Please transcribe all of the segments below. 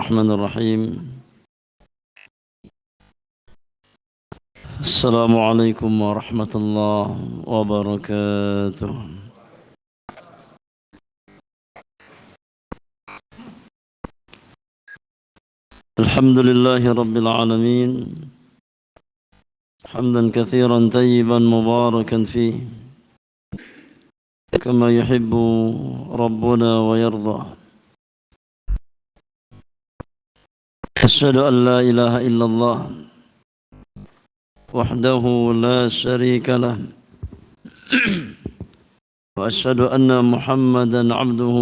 الرحمن الرحيم. السلام عليكم ورحمة الله وبركاته. الحمد لله رب العالمين، حمدا كثيرا طيبا مباركا فيه كما يحب ربنا ويرضى. أشهد أن لا إله إلا الله وحده لا شريك له، وأشهد أن محمدا عبده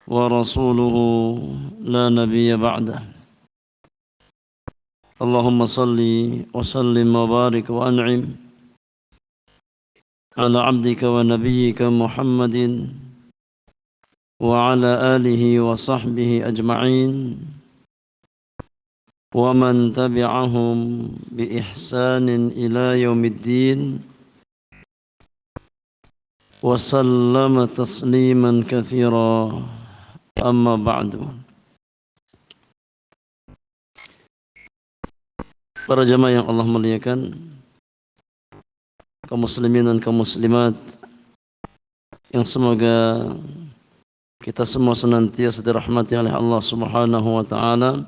ورسوله لا نبي بعده. اللهم صل وسلم وبارك وأنعم على عبدك ونبيك محمد وعلى آله وصحبه أجمعين ومن تبعهم بإحسان إلى يوم الدين وسلم تسليما كثيرا. أما بعد. Para jemaah yang Allah muliakan, kaum muslimin dan kaum muslimat yang semoga kita semua senantiasa dirahmati oleh Allah Subhanahu wa taala.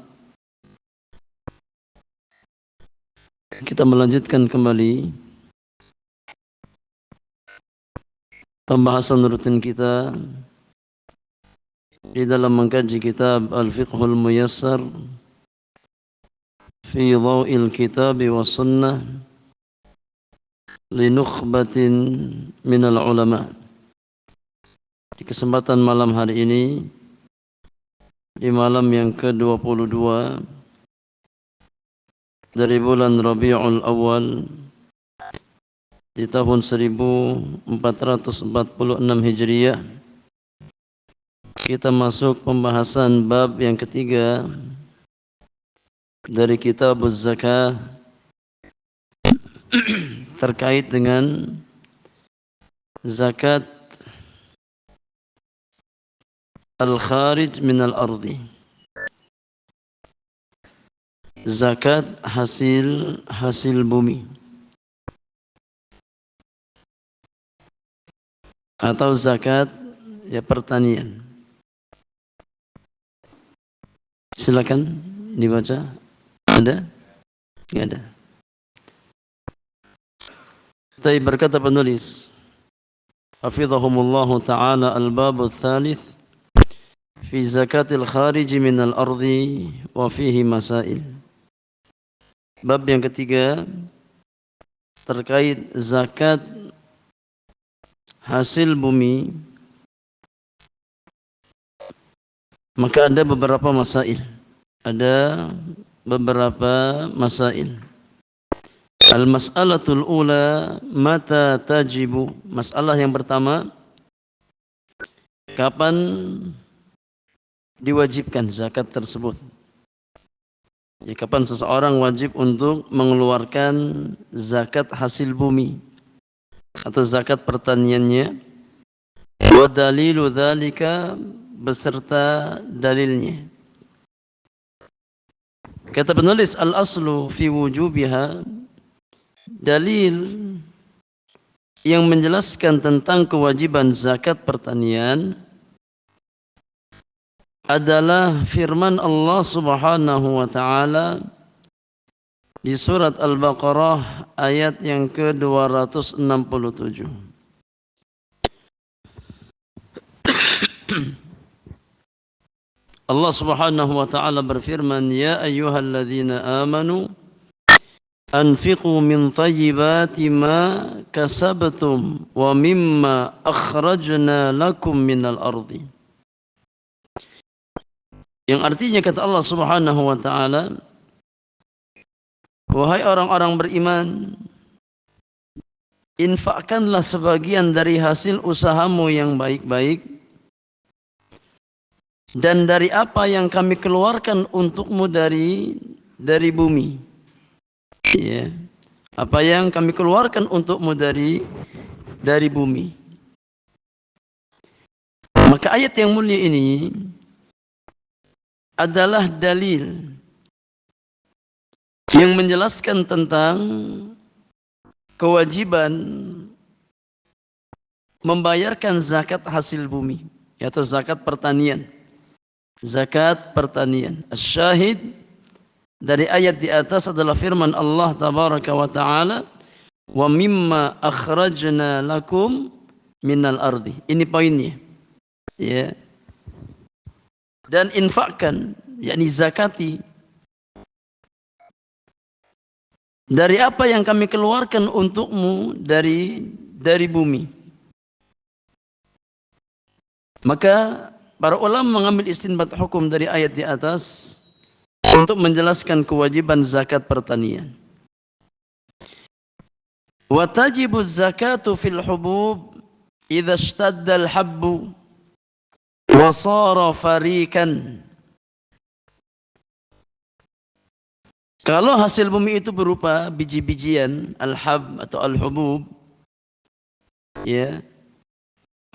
Kita melanjutkan kembali pembahasan rutin kita di dalam mengkaji kitab Al-Fiqhul Muyassar fi Dhaw'il Kitab wa Sunnah li nukhbatin minal ulama. Di kesempatan malam hari ini, di malam yang ke-22 dari bulan Rabiul Awal di tahun 1446 Hijriah, kita masuk pembahasan bab yang ketiga dari kitab Az-Zakah terkait dengan zakat al-kharij min al-ardi, zakat hasil bumi atau zakat pertanian. Silakan dibaca. Ada? Tidak ada. Tapi berkata penulis, hafizahumullahu ta'ala, al-babu tsalits fi zakatil kharij min al-ardi wa fihi masail. Bab yang ketiga terkait zakat hasil bumi, maka ada beberapa masail. Al-mas'alatul ula, mata tajibu. Masalah yang pertama, kapan diwajibkan zakat tersebut? Ya, kapan seseorang wajib untuk mengeluarkan zakat hasil bumi atau zakat pertaniannya? Wa dalilu dzalika, beserta dalilnya. Kata penulis, al-aslu fi wujubiha, dalil yang menjelaskan tentang kewajiban zakat pertanian adalah firman Allah Subhanahu wa taala di surat Al-Baqarah ayat yang ke-267. Allah Subhanahu wa taala berfirman, ya ayyuhalladzina amanu anfiqu min thayyibati ma kasabtum wa mimma akhrajna lakum minal ardi. Yang artinya, kata Allah Subhanahu wa taala, wahai orang-orang beriman, infakkanlah sebagian dari hasil usahamu yang baik-baik dan dari apa yang kami keluarkan untukmu dari bumi. Ya. Apa yang kami keluarkan untukmu dari bumi. Maka ayat yang mulia ini adalah dalil yang menjelaskan tentang kewajiban membayarkan zakat hasil bumi, yaitu zakat pertanian. Zakat pertanian. Asyahid dari ayat di atas adalah firman Allah tabaraka wa taala, wa mimma akhrajna lakum minal ardi. Ini poinnya. Ya. Dan infakkan, yakni zakati, dari apa yang kami keluarkan untukmu dari bumi. Maka para ulama mengambil istinbat hukum dari ayat di atas untuk menjelaskan kewajiban zakat pertanian. Wa tajibu zakatu fil hubub idza ishtadda al-habbu wa sara farikan. Kalau hasil bumi itu berupa biji-bijian, al-hab atau al-hubub, ya,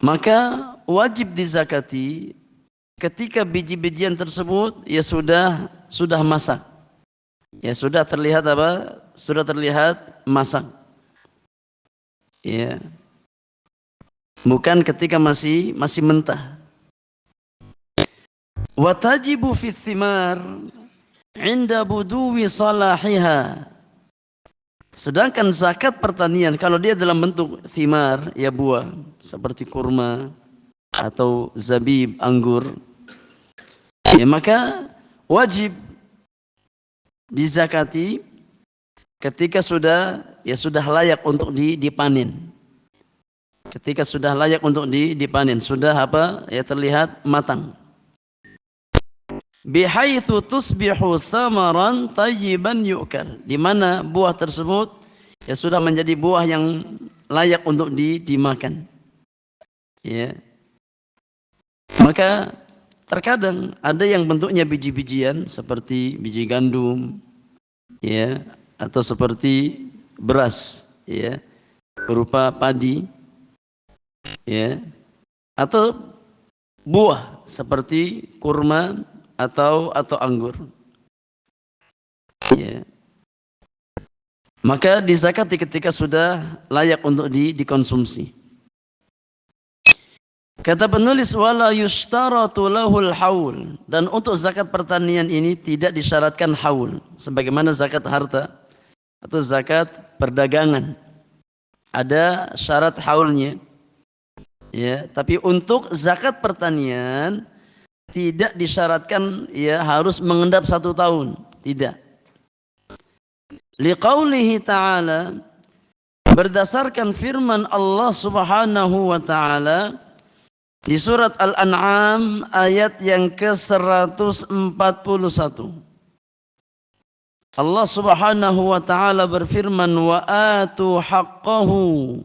maka wajib dizakati ketika biji-bijian tersebut ya sudah masak. Ya sudah terlihat apa? Sudah terlihat masak. Ya. Bukan ketika masih mentah. Wa tajibu fi thimar 'inda buduwi salahiha. Sedangkan zakat pertanian kalau dia dalam bentuk thimar, ya buah seperti kurma atau zabib, anggur, ya maka wajib dizakati ketika sudah layak untuk dipanen. Ketika sudah layak untuk dipanen, sudah apa? Ya terlihat matang. Bihaitsu tusbihu thamaran tayyiban yu'kal. Di mana buah tersebut ya sudah menjadi buah yang layak untuk dimakan. Ya. Maka terkadang ada yang bentuknya biji-bijian seperti biji gandum, ya, atau seperti beras, ya, berupa padi, ya, atau buah seperti kurma atau anggur, ya. Maka dizakati ketika sudah layak untuk dikonsumsi. Kata penulis, wala yushtaratu lahul haul, dan untuk zakat pertanian ini tidak disyaratkan haul sebagaimana zakat harta atau zakat perdagangan. Ada syarat haulnya. Ya, tapi untuk zakat pertanian tidak disyaratkan ya harus mengendap 1 tahun, tidak. Liqaulihi ta'ala, berdasarkan firman Allah Subhanahu wa taala di surat Al-An'am ayat yang ke-141. Allah Subhanahu wa taala berfirman, wa atu haqqahu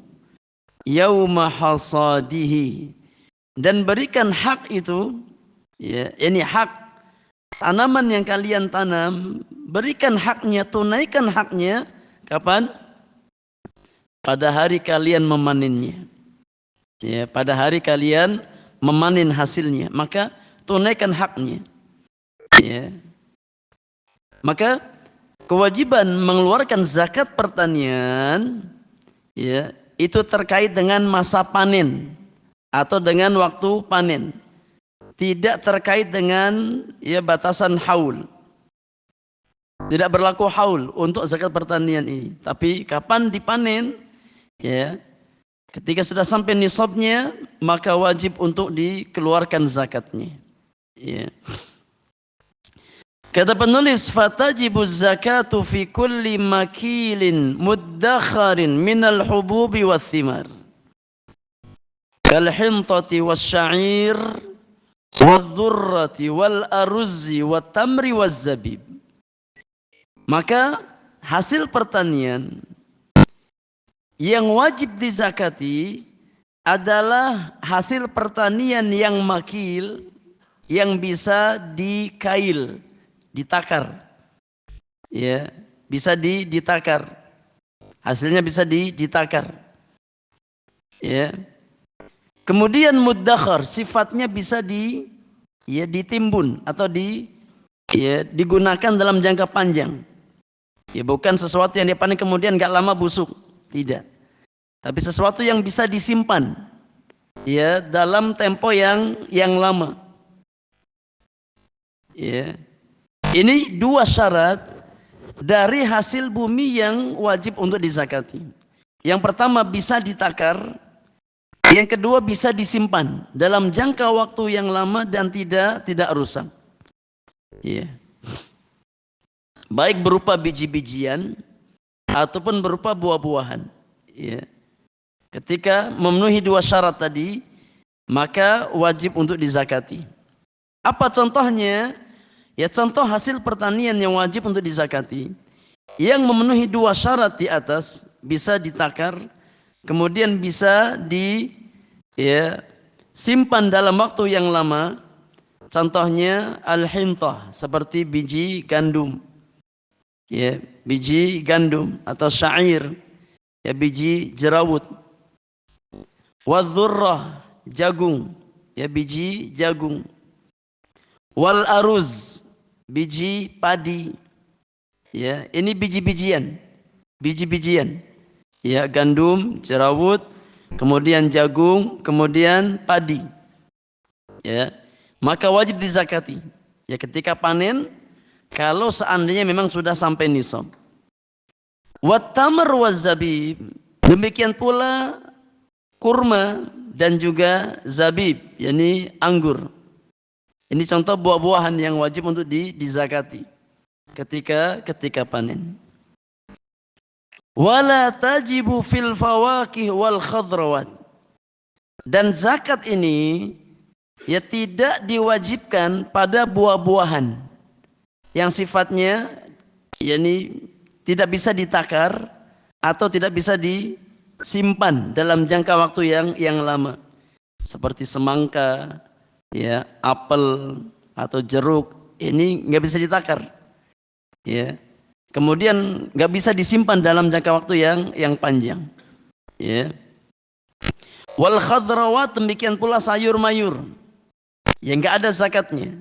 yauma hasadihi, dan berikan hak itu, ya, ini hak tanaman yang kalian tanam, berikan haknya, tunaikan haknya kapan? Pada hari kalian memanennya. Ya, pada hari kalian memanen hasilnya, maka tunaikan haknya. Ya. Maka kewajiban mengeluarkan zakat pertanian, ya, itu terkait dengan masa panen atau dengan waktu panen. Tidak terkait dengan ya batasan haul. Tidak berlaku haul untuk zakat pertanian ini. Tapi kapan dipanen, ya, ketika sudah sampai nisabnya, maka wajib untuk dikeluarkan zakatnya. Ya. Kata penulis, fatajibu zakatu fi kulli makilin muddakharin minal hububi wath thimar kal hintati wasy'ir wadh-dhurrati wal aruzzi wat tamri waz zabib. Maka hasil pertanian yang wajib dizakati adalah hasil pertanian yang makil, yang bisa dikail, ditakar, ya, bisa ditakar, hasilnya bisa ditakar, ya. Kemudian muddakhar, sifatnya bisa ditimbun atau ya, digunakan dalam jangka panjang. Ya, bukan sesuatu yang dipanen kemudian nggak lama busuk, tidak. Tapi sesuatu yang bisa disimpan, ya, dalam tempo yang lama. Ya. Ini dua syarat dari hasil bumi yang wajib untuk dizakati. Yang pertama bisa ditakar, yang kedua bisa disimpan dalam jangka waktu yang lama dan tidak rusak. Ya. Baik berupa biji-bijian ataupun berupa buah-buahan. Ya. Ketika memenuhi dua syarat tadi, maka wajib untuk dizakati. Apa contohnya? Ya, contoh hasil pertanian yang wajib untuk dizakati yang memenuhi dua syarat di atas, bisa ditakar, kemudian bisa simpan dalam waktu yang lama. Contohnya al-hintah, seperti biji gandum, ya, biji gandum atau syair, ya, biji jerawut. Wadh-dhurrah, jagung, ya, biji jagung. Wal aruz, biji padi, ya, ini biji-bijian, ya, gandum, jerawut, kemudian jagung, kemudian padi, ya, maka wajib dizakati, ya, ketika panen, kalau seandainya memang sudah sampai nisab. Wat tamr waz zabib, demikian pula kurma dan juga zabib, yakni anggur. Ini contoh buah-buahan yang wajib untuk dizakati ketika panen. Wala tajibu fil fawakih wal khadrawat. Dan zakat ini ya tidak diwajibkan pada buah-buahan yang sifatnya yakni tidak bisa ditakar atau tidak bisa disimpan dalam jangka waktu yang lama, seperti semangka, ya, apel atau jeruk, ini nggak bisa ditakar, ya, kemudian nggak bisa disimpan dalam jangka waktu yang panjang, ya. Wal khadrawat, demikian pula sayur mayur yang nggak ada zakatnya,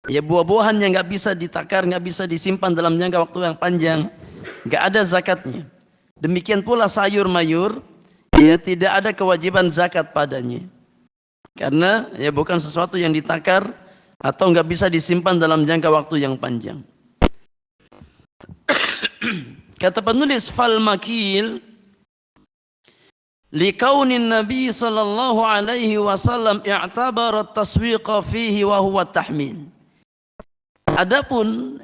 ya, buah-buahan yang nggak bisa ditakar, nggak bisa disimpan dalam jangka waktu yang panjang, nggak ada zakatnya. Demikian pula sayur mayur, ya, tidak ada kewajiban zakat padanya, karena ya bukan sesuatu yang ditakar atau nggak bisa disimpan dalam jangka waktu yang panjang. Kata penulis, fal makil likaunin nabi sallallahu alaihi wasallam i'tabara taswiqa fihi wa huwa tahmin. Adapun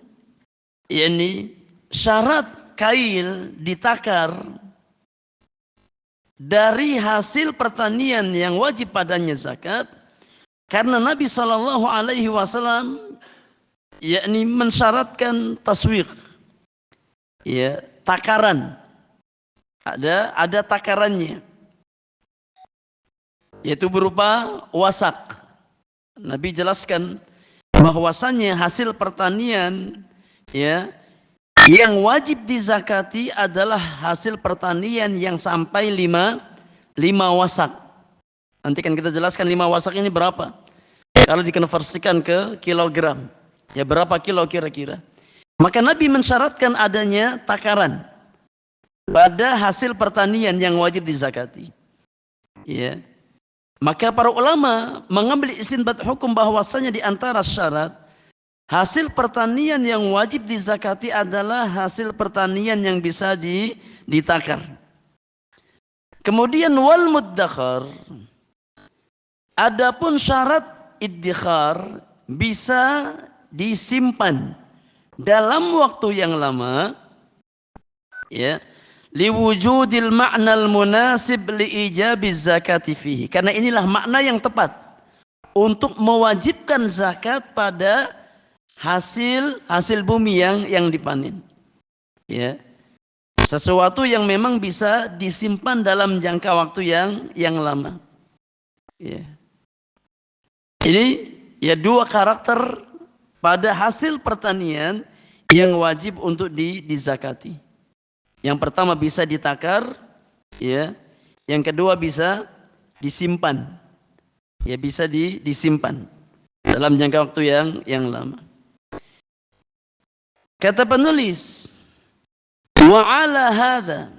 yakni syarat kail ditakar dari hasil pertanian yang wajib padanya zakat, karena Nabi Shallallahu Alaihi Wasallam yakni mensyaratkan taswiq, ya, takaran, ada takarannya, yaitu berupa wasak. Nabi jelaskan bahwasannya hasil pertanian, ya, yang wajib dizakati adalah hasil pertanian yang sampai lima wasak. Nanti kan kita jelaskan 5 wasak ini berapa. Kalau dikonversikan ke kilogram, ya, berapa kilo kira-kira. Maka Nabi mensyaratkan adanya takaran pada hasil pertanian yang wajib dizakati. Ya. Maka para ulama mengambil istinbat hukum bahwasanya di antara syarat hasil pertanian yang wajib dizakati adalah hasil pertanian yang bisa ditakar. Kemudian wal muddakhar, adapun syarat iddikhar bisa disimpan dalam waktu yang lama, ya, liwujudil ma'nal munasib liijabiz zakati fihi, karena inilah makna yang tepat untuk mewajibkan zakat pada hasil bumi yang dipanen, ya, sesuatu yang memang bisa disimpan dalam jangka waktu yang lama, ya. Ini ya 2 karakter pada hasil pertanian yang wajib untuk dizakati. Yang pertama bisa ditakar, ya, yang kedua bisa disimpan, ya, bisa disimpan dalam jangka waktu yang lama. Kata penulis, wa ala hadza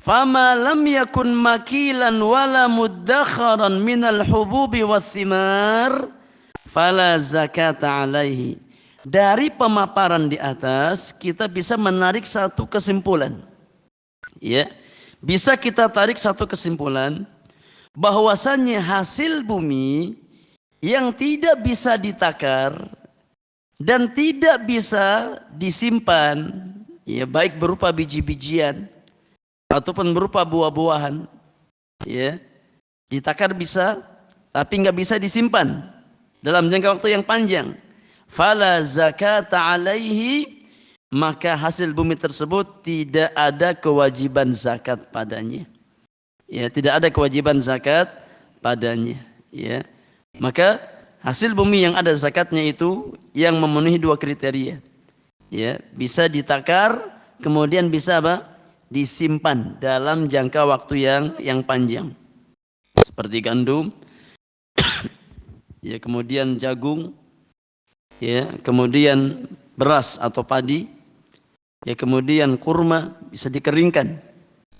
fama lam yakun makilan wala muddakharan minal hububi wathimar fala zakata alaihi. Dari pemaparan di atas kita bisa menarik satu kesimpulan. Ya, bisa kita tarik satu kesimpulan bahwasannya hasil bumi yang tidak bisa ditakar dan tidak bisa disimpan, ya, baik berupa biji-bijian ataupun berupa buah-buahan, ya, ditakar bisa tapi nggak bisa disimpan dalam jangka waktu yang panjang. Fala zakata alaihi, maka hasil bumi tersebut tidak ada kewajiban zakat padanya. Ya, tidak ada kewajiban zakat padanya. Ya, maka hasil bumi yang ada zakatnya itu yang memenuhi dua kriteria. Ya, bisa ditakar, kemudian bisa apa? Disimpan dalam jangka waktu yang panjang. Seperti gandum, ya, kemudian jagung, ya, kemudian beras atau padi, ya, kemudian kurma bisa dikeringkan.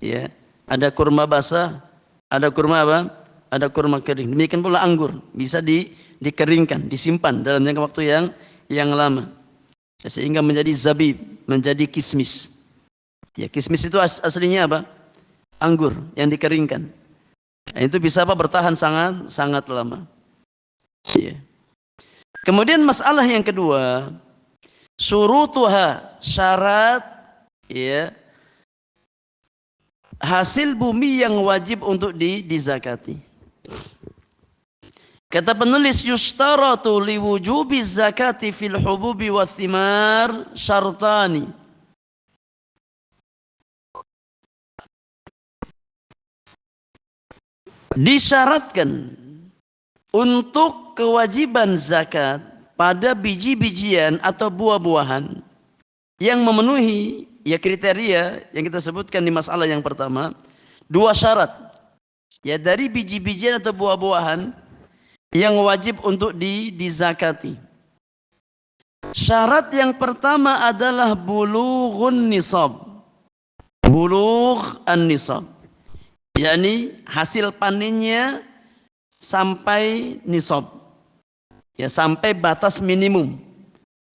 Ya, ada kurma basah, ada kurma apa? Ada kurma kering. Demikian pula anggur bisa dikeringkan, disimpan dalam jangka waktu yang lama, ya, sehingga menjadi zabib, menjadi kismis. Ya, kismis itu aslinya apa? Anggur yang dikeringkan. Nah, itu bisa apa? Bertahan sangat lama. Ya. Kemudian masalah yang kedua, syurutuha, syarat, ya, hasil bumi yang wajib untuk dizakati. Kata penulis, yustaratu liwujubi zakati fil hububi wa thimar syartani. Disyaratkan untuk kewajiban zakat pada biji-bijian atau buah-buahan yang memenuhi, ya, kriteria yang kita sebutkan di masalah yang pertama, dua syarat, ya, dari biji-bijian atau buah-buahan yang wajib untuk dizakati. Syarat yang pertama adalah bulughun nisab. Bulugh an-nisab, yakni hasil panennya sampai nisab, ya, sampai batas minimum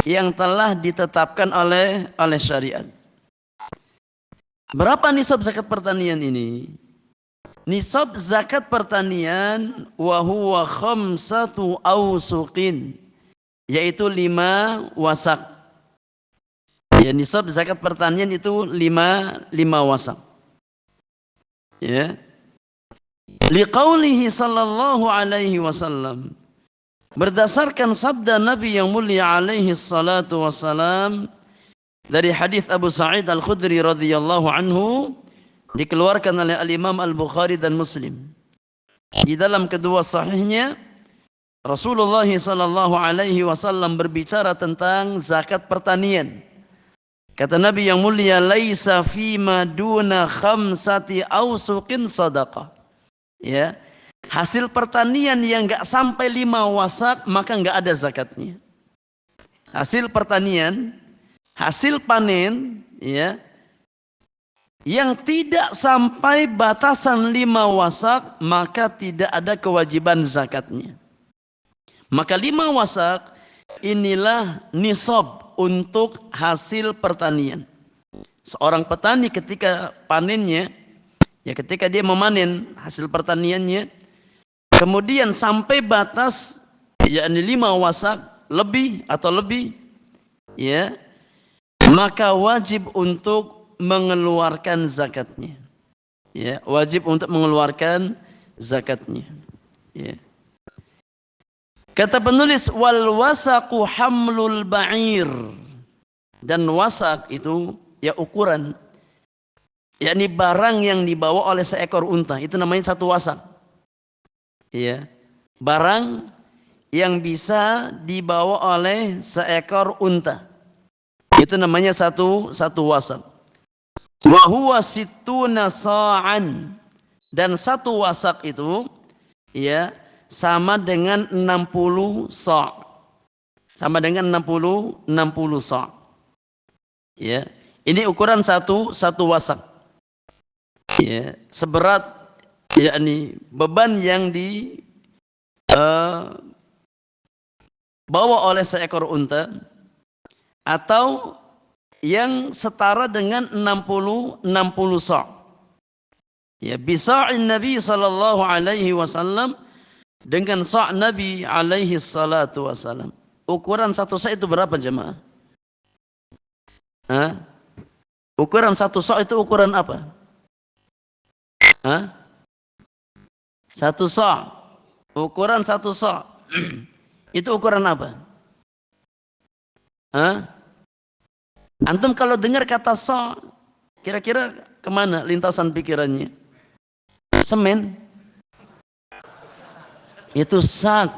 yang telah ditetapkan oleh syariat. Berapa nisab zakat pertanian ini? Nisab zakat pertanian wa huwa khamsatu awsuqin, yaitu 5 wasak. Ya, nisab zakat pertanian itu 5 wasak. Ya. Liqaulihi sallallahu alaihi wasallam, berdasarkan sabda Nabi yang mulia alaihi salatu wassalam, dari hadis Abu Sa'id Al-Khudri radhiyallahu anhu, dikeluarkan oleh Al-Imam Al-Bukhari dan Muslim. Di dalam kedua sahihnya, Rasulullah sallallahu alaihi wasallam berbicara tentang zakat pertanian. Kata Nabi yang mulia, laisa fima duna khamsati awsuqin sadaqah. Ya, hasil pertanian yang enggak sampai 5 wasak maka enggak ada zakatnya. Hasil pertanian, hasil panen, ya, yang tidak sampai batasan 5 wasak maka tidak ada kewajiban zakatnya. Maka 5 wasak inilah nisab untuk hasil pertanian. Seorang petani ketika panennya, ya, ketika dia memanen hasil pertaniannya, kemudian sampai batas, yakni 5 wasak lebih atau lebih, ya, maka wajib untuk mengeluarkan zakatnya. Ya, wajib untuk mengeluarkan zakatnya. Ya. Kata penulis, wal wasaqu hamlul ba'ir, dan wasak itu, ya, ukuran, yakni barang yang dibawa oleh seekor unta, itu namanya satu wasak. Ya, barang yang bisa dibawa oleh seekor unta, itu namanya satu wasak. Wa huwa sittuna sa'an, dan satu wasak itu, ya, sama dengan 60 sa'. sama dengan 60 sa'. Ya. Ini ukuran satu wasak. Ya, seberat yakni beban yang bawa oleh seekor unta atau yang setara dengan 60 sa'. Ya, bisa'in Nabi sallallahu alaihi wasallam, dengan sa' Nabi alaihi salatu wasallam. Ukuran satu sa' itu berapa jemaah? Hah? Ukuran satu sa' itu ukuran apa? Hah? Satu sa'. Ukuran satu sa'. Itu ukuran apa? Hah? Antum kalau dengar kata sa', kira-kira kemana lintasan pikirannya? Semen. Itu sak.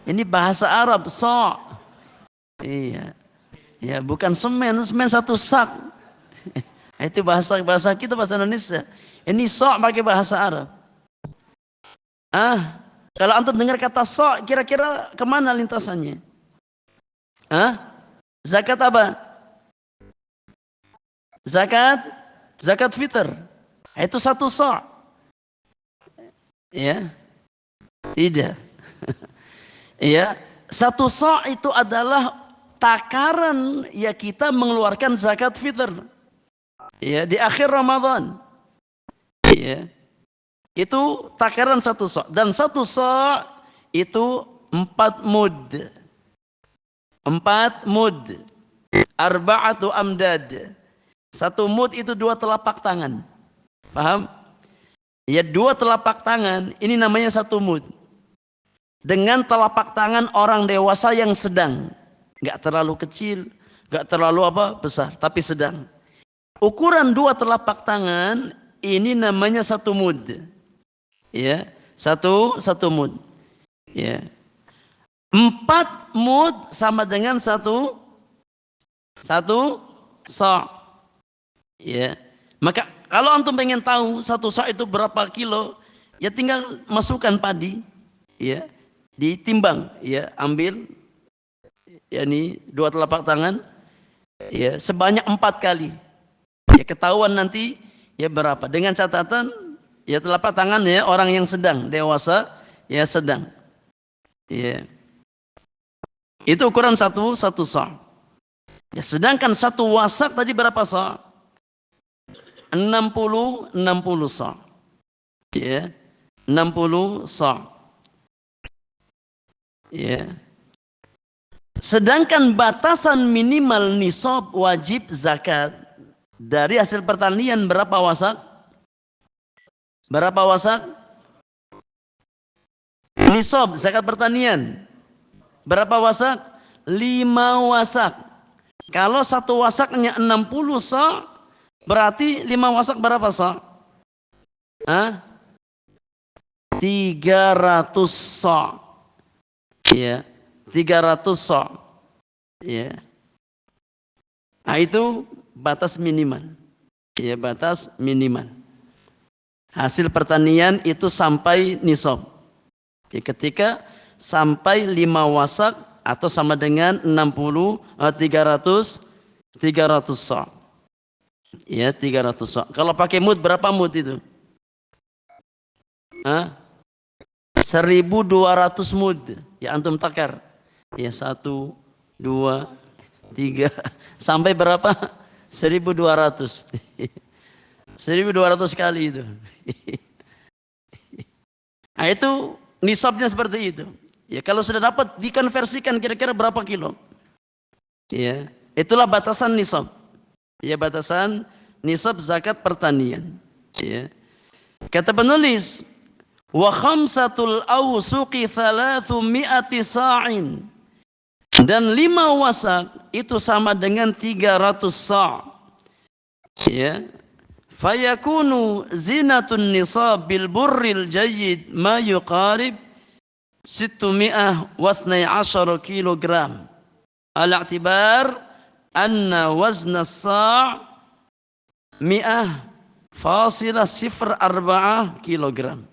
Ini bahasa Arab, sa'. Iya. Ya, bukan semen, semen satu sak. Itu bahasa kita, bahasa Indonesia. Ini sa' pakai bahasa Arab. Kalau antum dengar kata sa', kira-kira kemana lintasannya? Zakat apa? Zakat fitr. Itu satu sa'. Ya. Tidak. Ya, satu sa' itu adalah takaran ya kita mengeluarkan zakat fitr. Ya, di akhir Ramadan. Ya. Itu takaran satu sa', dan satu sa' itu 4 mud. 4 mud. Arba'atu amdad. Satu mud itu 2 telapak tangan. Paham? Ya, 2 telapak tangan ini namanya satu mud. Dengan telapak tangan orang dewasa yang sedang, nggak terlalu kecil, nggak terlalu besar, tapi sedang. Ukuran 2 telapak tangan ini namanya satu mud. Ya, satu mud. Ya. 4 mud sama dengan satu sa'. Ya. Maka kalau antum pengen tahu satu sa' itu berapa kilo, ya tinggal masukkan padi, ya, ditimbang, ya, ambil, yakni 2 telapak tangan, ya, sebanyak 4 kali, ya, ketahuan nanti, ya, berapa. Dengan catatan, ya, telapak tangan, ya, orang yang sedang dewasa, ya, sedang, ya, itu ukuran satu sa'. Ya, sedangkan satu wasak tadi berapa sa'? 60 sa'. Ya, 60 sa'. Ya. Sedangkan batasan minimal nisab wajib zakat dari hasil pertanian berapa wasak? Berapa wasak? Nisab zakat pertanian berapa wasak? 5 wasak. Kalau satu wasaknya 60 sa', berarti 5 wasak berapa sa'? 300 sa'. Ya, 300 sa'. Ya. Nah, itu batas minimal. Ya, batas minimal. Hasil pertanian itu sampai nisab. Ya, ketika sampai 5 wasak atau sama dengan 300 sa'. Ya, 300 sa'. Kalau pakai mud berapa mud itu? 1.200 mud. Ya, antum takar. Ya, 1, 2, 3 sampai berapa? 1.200. 1.200 kali itu. Nah, itu nisabnya seperti itu. Ya, kalau sudah dapat dikonversikan kira-kira berapa kilo? Ya, itulah batasan nisab. Ya, batasan nisab zakat pertanian. Ya. Kata penulis, wa khamsatul awsuqi 300 sa'in. Dan 5 wasak itu sama dengan 300 sa'. Ya. Fayakunu zinatun nisab bil burril jayyid ma yuqarib 612 kilogram. Al-i'tibar anna wazna sa' 100,04 kilogram.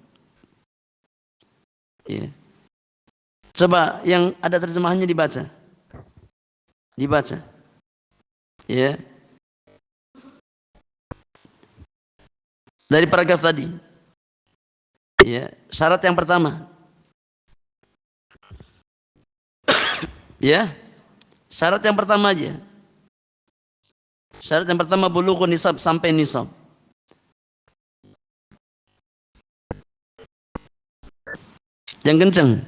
Ya. Coba yang ada terjemahannya dibaca. Dibaca. Ya. Dari paragraf tadi. Ya, syarat yang pertama. Ya. Syarat yang pertama aja. Syarat yang pertama bulughun nisab, sampai nisab. Yang kencang.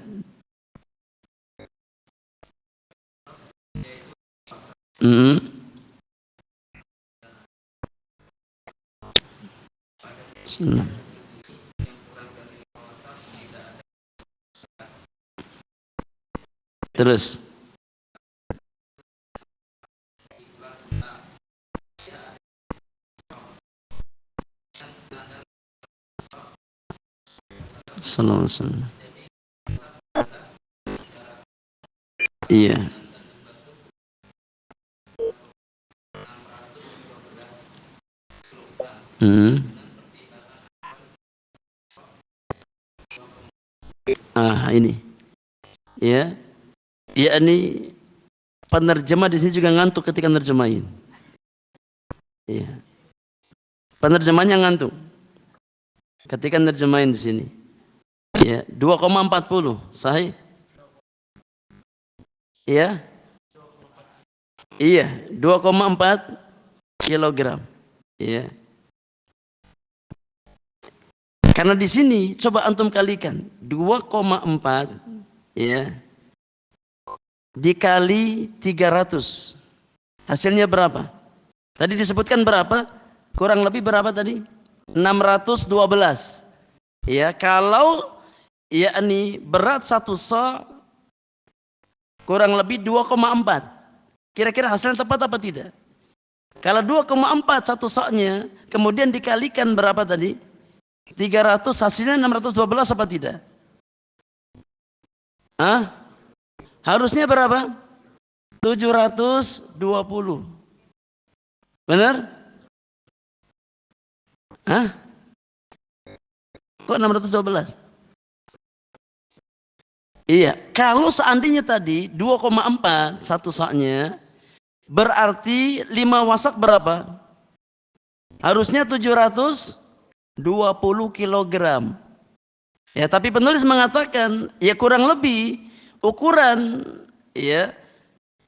Terus. Sallallahu alaihi wasallam. Iya. Ini. Ya. Ya, ini penerjemah di sini juga ngantuk ketika nerjemahin. Iya. Penerjemahnya ngantuk ketika nerjemahin di sini. Ya, 2,40 sahih. Iya. Iya, 2,4 kilogram. Iya. Karena di sini coba antum kalikan 2,4 ya dikali 300. Hasilnya berapa? Tadi disebutkan berapa? Kurang lebih berapa tadi? 612. Ya, kalau yakni berat satu sa' kurang lebih 2,4. Kira-kira hasilnya tepat apa tidak? Kalau 2,4 satu sa'-nya kemudian dikalikan berapa tadi? 300, hasilnya 612 apa tidak? Harusnya berapa? 720. Benar? Kok 612? Iya, kalau seandainya tadi 2,4 satu sa'-nya berarti 5 wasak berapa? Harusnya 720 kilogram. Ya, tapi penulis mengatakan ya kurang lebih ukuran ya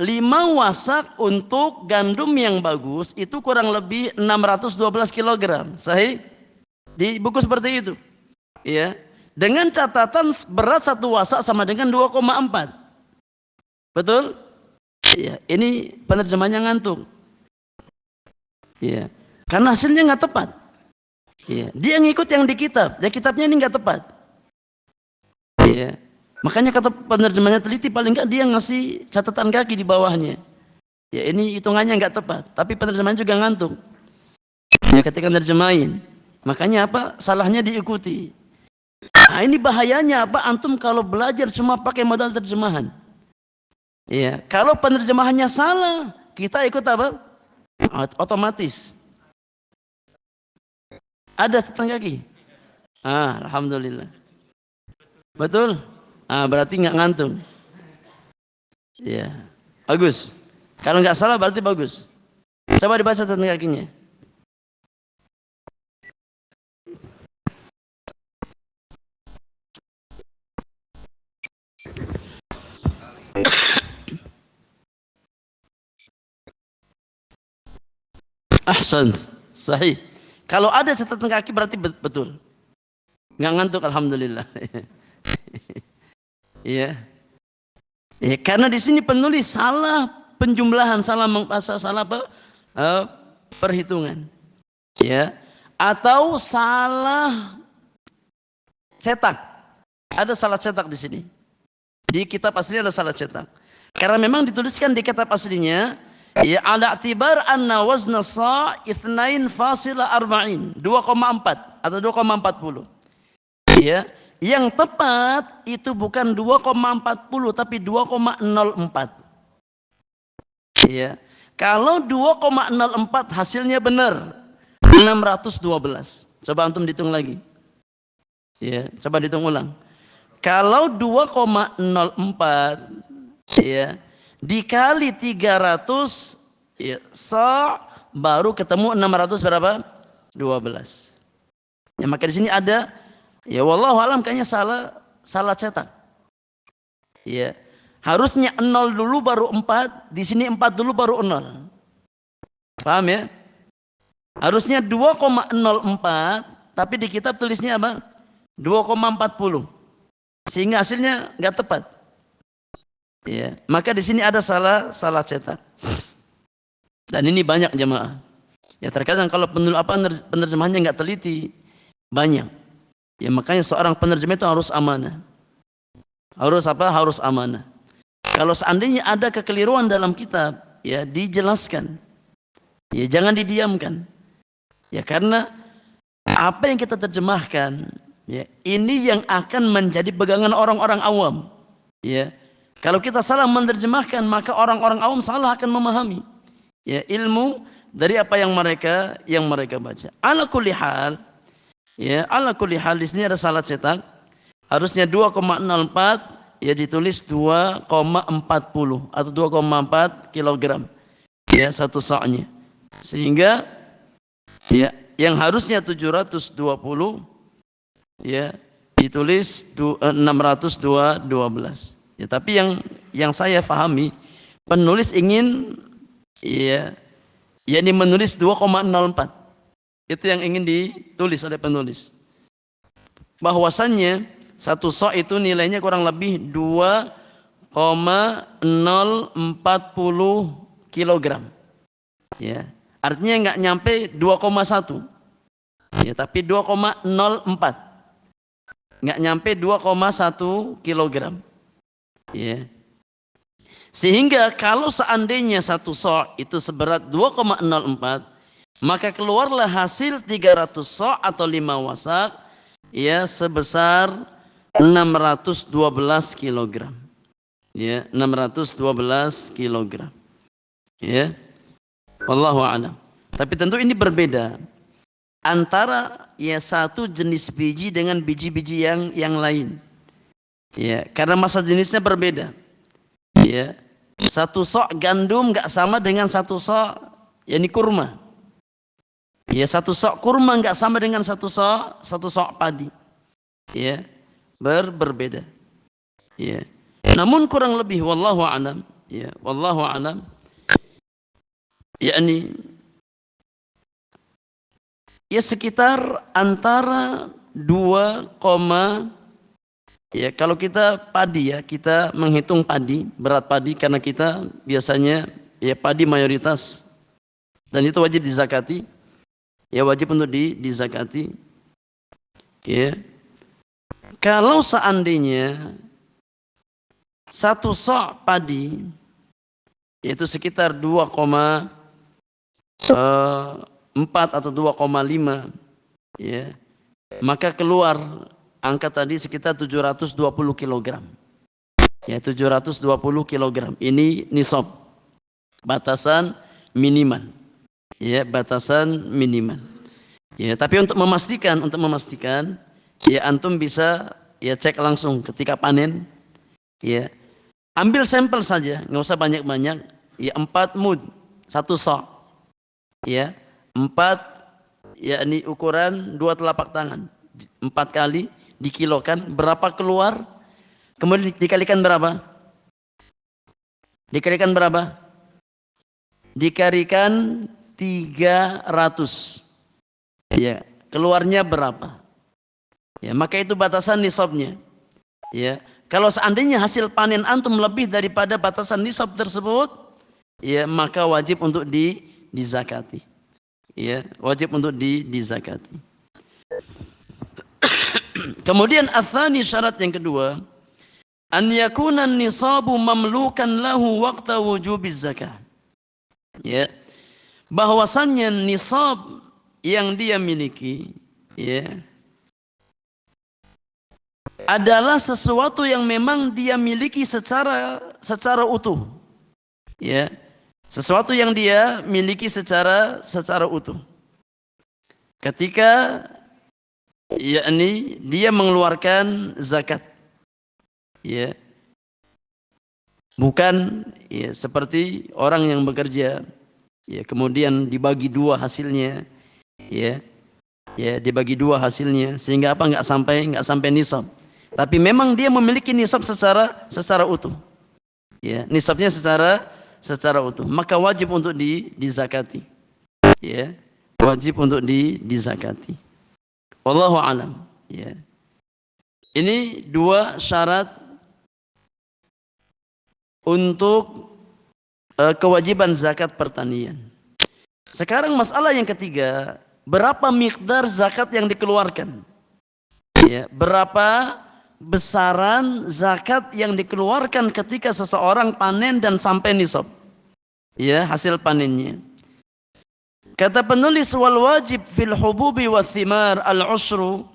5 wasak untuk gandum yang bagus itu kurang lebih 612 kilogram. Sahih? Di buku seperti itu. Ya. Dengan catatan berat satu wasak sama dengan 2,4. Betul? Ya, ini penerjemahnya ngantuk. Ya. Karena hasilnya nggak tepat. Ya. Dia ngikut yang di kitab, ya kitabnya ini nggak tepat. Ya. Makanya kata penerjemahnya teliti, paling nggak dia ngasih catatan kaki di bawahnya. Ya, ini hitungannya nggak tepat, tapi penerjemahnya juga ngantuk. Ya, ketika nerjemahin, makanya apa? Salahnya diikuti. Nah, ini bahayanya apa? Antum kalau belajar cuma pakai modal terjemahan. Ya, kalau penerjemahannya salah, kita ikut apa? Otomatis. Ada catatan kaki. Alhamdulillah. Betul? Berarti nggak ngantung. Ya, bagus. Kalau nggak salah berarti bagus. Coba dibaca catatan kakinya. Ahsan, sahih. Kalau ada catatan kaki berarti betul. Nggak ngantuk, alhamdulillah. Iya. Ya, karena di sini penulis salah penjumlahan, salah apa? Perhitungan. Ya. Atau salah cetak. Ada salah cetak di sini. Di kitab aslinya ada salah cetak. Karena memang dituliskan di kitab aslinya ya ala i'tibar anna wazna sa' 2,40 atau 2,40. Ya, yang tepat itu bukan 2,40 tapi 2,04. Ya. Kalau 2,04 hasilnya benar 612. Coba antum hitung lagi. Ya, coba dihitung ulang. Kalau 2,04 ya dikali 300 ya, baru ketemu 600 berapa? 12. Ya, maka di sini ada ya wallahu alam kayaknya salah cetak. Ya. Harusnya 0 dulu baru 4, di sini 4 dulu baru 0. Paham ya? Harusnya 2,04, tapi di kitab tulisnya apa? 2,40. Sehingga hasilnya nggak tepat. Ya, maka di sini ada salah cetak. Dan ini banyak jemaah. Ya terkadang kalau penerjemahannya nggak teliti, banyak. Ya makanya seorang penerjemah itu harus amanah. Harus apa? Harus amanah. Kalau seandainya ada kekeliruan dalam kitab, ya dijelaskan. Ya jangan didiamkan. Ya karena apa yang kita terjemahkan, ya ini yang akan menjadi pegangan orang-orang awam. Ya. Kalau kita salah menerjemahkan, maka orang-orang awam salah akan memahami ya ilmu dari apa yang mereka baca. Ala kulli hal, ya ala kulli hal di sini ada salah cetak. Harusnya 2,04 ya ditulis 2,40 atau 2,4 kilogram ya satu sa'nya. Sehingga ya yang harusnya 720 ya ditulis 612. Ya, tapi yang saya pahami penulis ingin ya yakni menulis 2,04. Itu yang ingin ditulis oleh penulis. Bahwasannya satu sa' itu nilainya kurang lebih 2,040 kilogram. Ya, artinya nggak nyampe 2,1. Ya, tapi 2,04. Nggak nyampe 2,1 kilogram. Ya. Sehingga kalau seandainya satu sa' itu seberat 2,04, maka keluarlah hasil 300 sa' atau 5 wasak ya sebesar 612 kilogram. Ya, 612 kilogram. Ya. Wallahu a'lam. Tapi tentu ini berbeda antara ya satu jenis biji dengan biji-biji yang lain. Ya, karena masa jenisnya berbeda. Ya. Satu sa' gandum enggak sama dengan satu sa' yakni kurma. Ya, satu sa' kurma enggak sama dengan satu sa' padi. Ya. Berbeda. Ya. Namun kurang lebih wallahu a'lam, ya, wallahu a'lam. Yakni ya sekitar antara 2, ya kalau kita padi ya, kita menghitung padi, berat padi karena kita biasanya ya padi mayoritas dan itu wajib dizakati. Ya wajib untuk dizakati. Ya. Kalau seandainya satu sa' padi yaitu sekitar 2,4 atau 2,5 ya, maka keluar angka tadi sekitar 720 kg. Ya 720 kg. Ini nisab. Batasan minimal. Ya, batasan minimal. Ya, tapi untuk memastikan ya antum bisa ya cek langsung ketika panen. Ya. Ambil sampel saja, nggak usah banyak-banyak. Ya 4 mud, 1 sa'. Ya, 4 yakni ukuran 2 telapak tangan. 4 kali dikilokan, berapa keluar? Kemudian dikalikan berapa? Dikalikan berapa? Dikalikan 300. Ya, keluarnya berapa? Ya, maka itu batasan nisabnya. Ya, kalau seandainya hasil panen antum lebih daripada batasan nisab tersebut, ya maka wajib untuk dizakati. Ya, wajib untuk dizakati. Kemudian atsani syarat yang kedua, an yakuna nisabu mamlukan lahu waqta wujubiz zakah. Ya. Bahwasannya nisab yang dia miliki ya adalah sesuatu yang memang dia miliki secara utuh. Ya. Sesuatu yang dia miliki secara utuh. Ketika yakni dia mengeluarkan zakat. Ya. Bukan ya seperti orang yang bekerja ya kemudian dibagi dua hasilnya ya. Ya, dibagi dua hasilnya sehingga apa nggak sampai nisab. Tapi memang dia memiliki nisab secara utuh. Ya, nisabnya secara utuh. Maka wajib untuk dizakati. Ya. Wajib untuk dizakati. Wallahu alam. Ya. Ini dua syarat untuk kewajiban zakat pertanian. Sekarang masalah yang ketiga, berapa miqdar zakat yang dikeluarkan? Ya, berapa besaran zakat yang dikeluarkan ketika seseorang panen dan sampai nisab? Ya, hasil panennya. Kata penulis, wal wajib fil hububi wa thimar al-ushru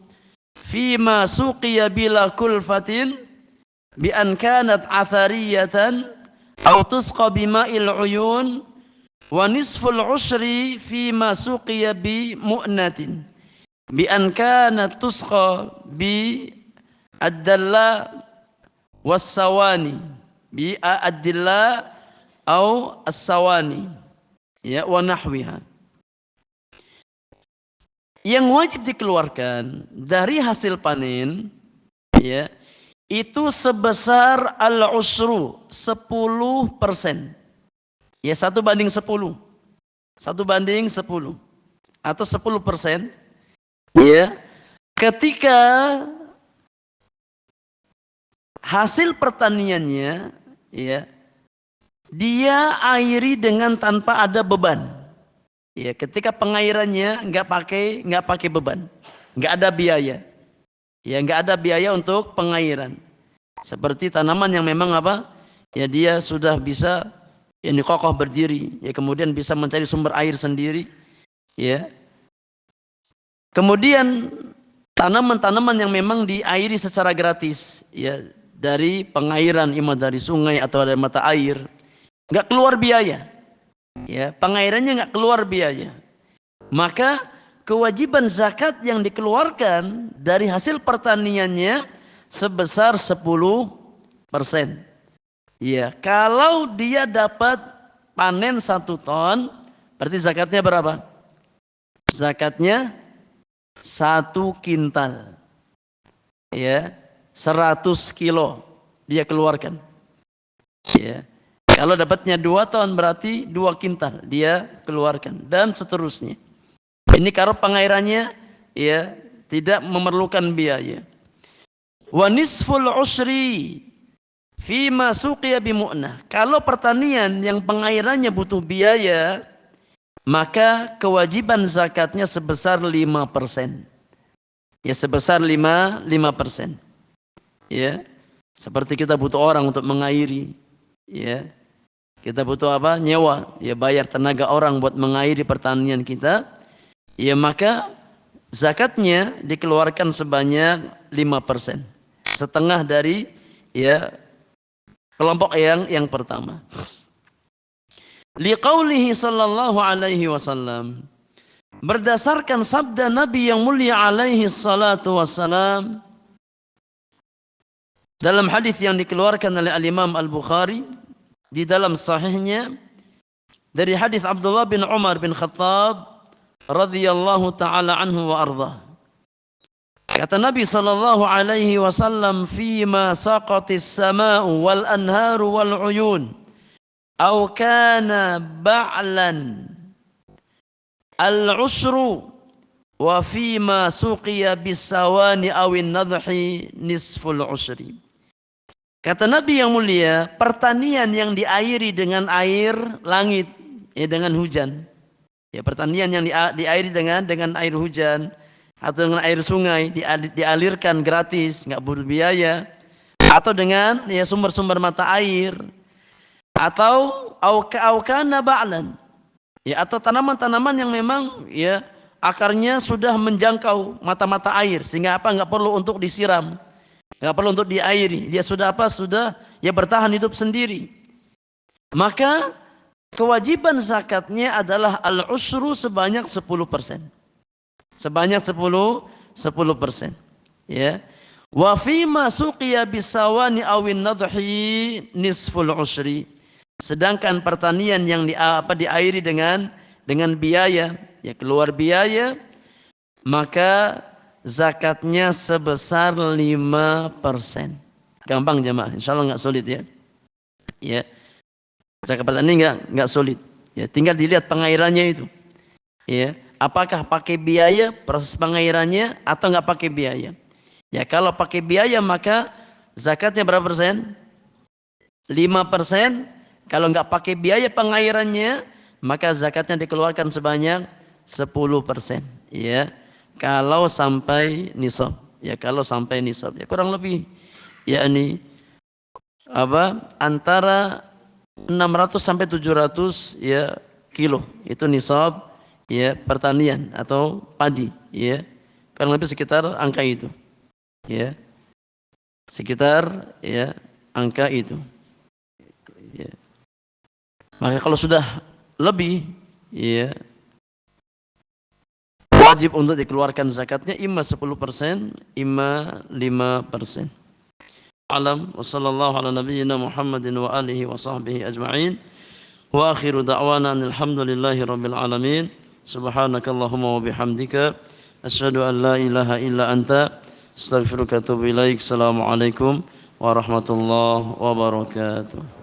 fima suqiya bila kulfatin bi an kanat athariyatan aw tusqa bima'il uyun wa nisful ushri fima suqiya bi mu'natin bi an kanat tusqa bi ad-dalla was-sawani bi ad-dilla aw as-sawani ya wa nahwiha. Yang wajib dikeluarkan dari hasil panen ya itu sebesar al-usru 10%. Ya 1/10. 1/10 atau 10%. Ya. Ketika hasil pertaniannya ya dia airi dengan tanpa ada beban. Ya, ketika pengairannya nggak pakai beban, nggak ada biaya. Ya, nggak ada biaya untuk pengairan. Seperti tanaman yang memang apa? Ya dia sudah bisa ini kokoh berdiri, ya kemudian bisa mencari sumber air sendiri, ya. Kemudian tanaman-tanaman yang memang diairi secara gratis, ya dari pengairan, imam dari sungai atau dari mata air, nggak keluar biaya, ya pengairannya nggak keluar biaya, maka kewajiban zakat yang dikeluarkan dari hasil pertaniannya sebesar 10%. Ya, kalau dia dapat panen 1 ton, berarti zakatnya berapa? Zakatnya 1 kintal. Ya, 100 kilo dia keluarkan. Ya. Kalau dapatnya 2 ton berarti 2 kintal dia keluarkan dan seterusnya. Ini kalau pengairannya ya tidak memerlukan biaya. Wa nisful usri fima suqiya bimu'nah. Kalau pertanian yang pengairannya butuh biaya, maka kewajiban zakatnya sebesar 5%. Ya sebesar 5%. Ya. Seperti kita butuh orang untuk mengairi, ya. Kita butuh apa? Nyewa, ya bayar tenaga orang buat mengairi pertanian kita. Ya maka zakatnya dikeluarkan sebanyak 5%. Setengah dari ya kelompok yang pertama. Liqaulihi sallallahu alaihi wasallam. Berdasarkan sabda Nabi yang mulia alaihi salatu wassalam dalam hadis yang dikeluarkan oleh Al-Imam Al-Bukhari di dalam sahihnya dari hadis Abdullah bin Umar bin Khattab radhiyallahu taala anhu wa ardhah. Kata Nabi sallallahu alaihi wasallam, "Fima saqatis sama'u wal anharu wal uyun aw kana ba'lan al-usru wa fima suqiya bis-sawani awin nadhi nisful usri." Kata Nabi yang mulia, pertanian yang diairi dengan air langit, ya dengan hujan. Ya pertanian yang diairi dengan air hujan atau dengan air sungai, dialirkan gratis, nggak butuh biaya, atau dengan ya sumber-sumber mata air, atau aukana ba'lan, ya atau tanaman-tanaman yang memang ya akarnya sudah menjangkau mata-mata air sehingga apa nggak perlu untuk disiram, nggak perlu untuk diairi, dia sudah apa sudah ya bertahan hidup sendiri, maka kewajiban zakatnya adalah al-usru sebanyak 10%. Sebanyak 10%. Ya. Wa fima suqiya bisawani awin nadhi nisful usri. Sedangkan pertanian yang diairi dengan biaya, ya keluar biaya, maka zakatnya sebesar 5%. Gampang jemaah, insyaallah enggak sulit ya. Ya. Zakat pertanian enggak sulit. Ya, tinggal dilihat pengairannya itu. Ya, apakah pakai biaya proses pengairannya atau enggak pakai biaya? Ya, kalau pakai biaya maka zakatnya berapa persen? 5%. Kalau enggak pakai biaya pengairannya, maka zakatnya dikeluarkan sebanyak 10%. Ya. Kalau sampai nisab. Ya, kalau sampai nisab. Ya, kurang lebih yakni antara 600 sampai 700 ya kilo itu nisab ya pertanian atau padi ya, kurang lebih sekitar angka itu ya, sekitar ya angka itu ya. Maka kalau sudah lebih ya wajib untuk dikeluarkan zakatnya imma 10%, imma 5%. Alam wa sallallahu ala nabiyyina Muhammadin wa alihi wa sahbihi ajma'in. Wa akhiru da'wana alhamdulillahi rabbil alamin. Subhanakallahumma wa bihamdika asyhadu an la ilaha illa anta astaghfiruka wa atubu ilaik. Assalamualaikum warahmatullahi wabarakatuh.